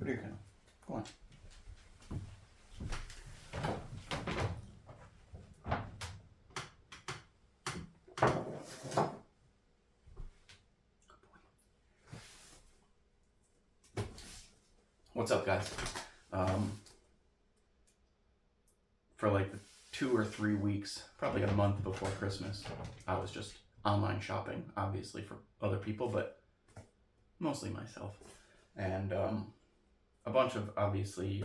Put your canoe. Go on. What's up, guys? For like 2 or 3 weeks, probably a month before Christmas, I was just online shopping, obviously for other people, but mostly myself. And a bunch of, obviously,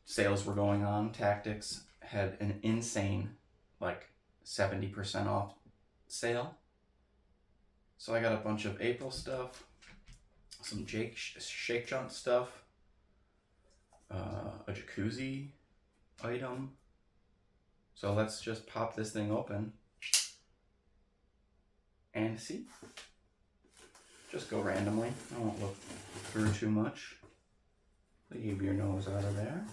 sales were going on. Tactics had an insane, like, 70% off sale. So I got a bunch of April stuff, some Shake Junt stuff, a Jacuzzi item. So let's just pop this thing open and see. Just go randomly. I won't look through too much. Leave your nose out of there.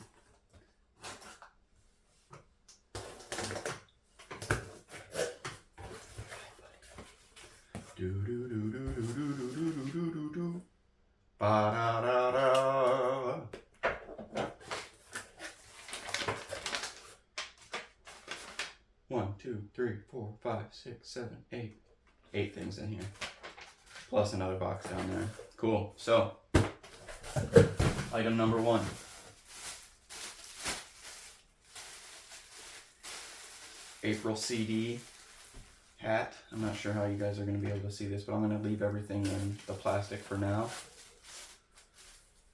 Do do do do do do do do do do do. Ba da da da. One, two, three, 4, 5, 6, 7, 8. 8 things in here. Plus another box down there. Cool. So, item number 1. April CD hat. I'm not sure how you guys are going to be able to see this, but I'm going to leave everything in the plastic for now.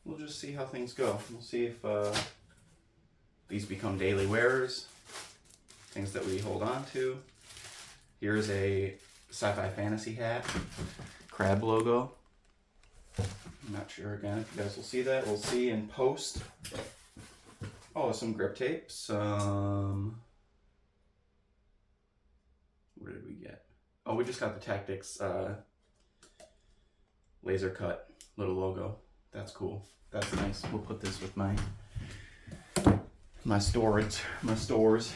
We'll just see how things go. We'll see if these become daily wearers, things that we hold on to. Here's a Sci-Fi fantasy hat, crab logo. I'm not sure again if you guys will see that. We'll see in post. Oh, some grip tape. Some. What did we get? Oh, we just got the Tactics laser cut little logo. That's cool. That's nice. We'll put this with my storage, my stores.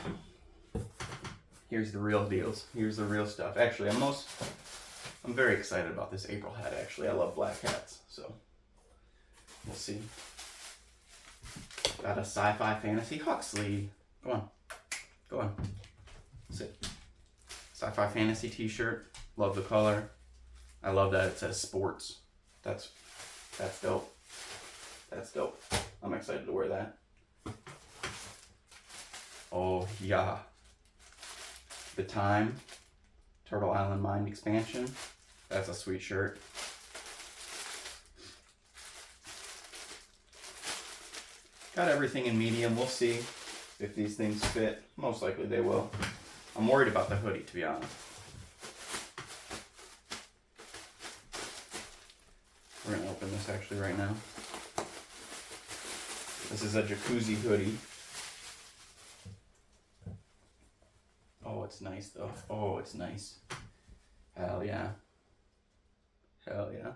Here's the real deals. Here's the real stuff. Actually, I'm very excited about this April hat, actually. I love black hats, so we'll see. Got a Sci-Fi Fantasy Huxley. Go on. Go on. Sit. Sci-Fi Fantasy t-shirt. Love the color. I love that it says sports. That's dope. That's dope. I'm excited to wear that. Oh, yeah. The Time Turtle Island Mind Expansion. That's a sweet shirt. Got everything in medium. We'll see if these things fit. Most likely they will. I'm worried about the hoodie, to be honest. We're going to open this actually right now. This is a Jacuzzi hoodie. Oh, it's nice though. Oh, it's nice. Hell yeah. Hell yeah.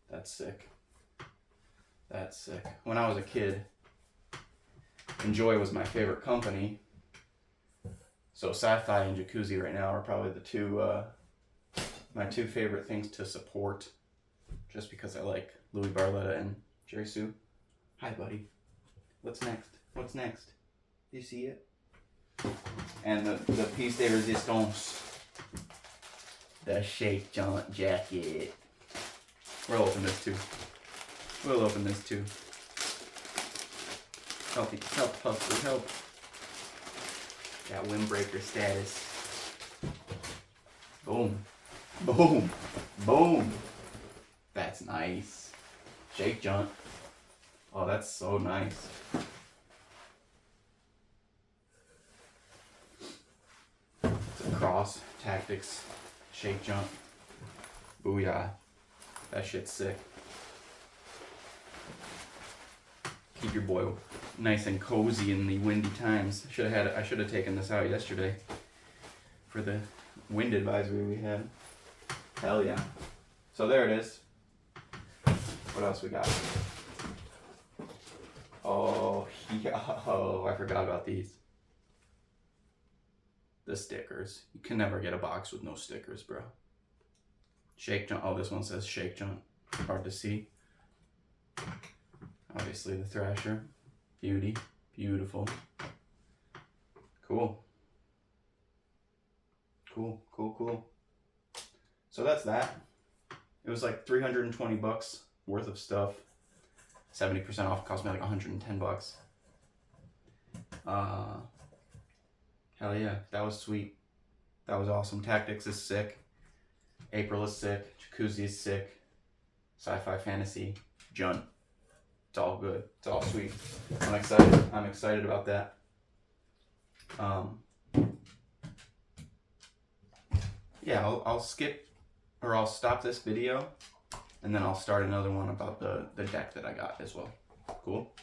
That's sick. That's sick. When I was a kid, Enjoy was my favorite company. So Sci-Fi and Jacuzzi right now are probably the two, my two favorite things to support. Just because I like Louis Barletta and Jerry Sue. Hi, buddy. What's next? What's next? Do you see it? And the piece de resistance. The Shake Junt jacket. We'll open this too. We'll open this too. Help, Huxley, help. Got windbreaker status. Boom. Boom. Boom. That's nice. Shake Junt. Oh, that's so nice. It's a Cross Tactics Shake Junt. Booyah. That shit's sick. Keep your boy nice and cozy in the windy times. I should have taken this out yesterday for the wind advisory we had. Hell yeah. So there it is. What else we got? Oh, yeah. Oh, I forgot about these. The stickers. You can never get a box with no stickers, bro. Shake Junt. Oh, this one says Shake Junt. Hard to see. Obviously the Thrasher. Beauty. Beautiful. Cool. Cool, cool, cool. So that's that. It was like 320 bucks worth of stuff. 70% off, cost me like 110 bucks. Hell yeah, that was sweet. That was awesome. Tactics is sick. April is sick. Jacuzzi is sick. Sci-Fi Fantasy. Junt. It's all good. It's all sweet. I'm excited. I'm excited about that. Yeah, I'll skip, or I'll stop this video, and then I'll start another one about the deck that I got as well. Cool?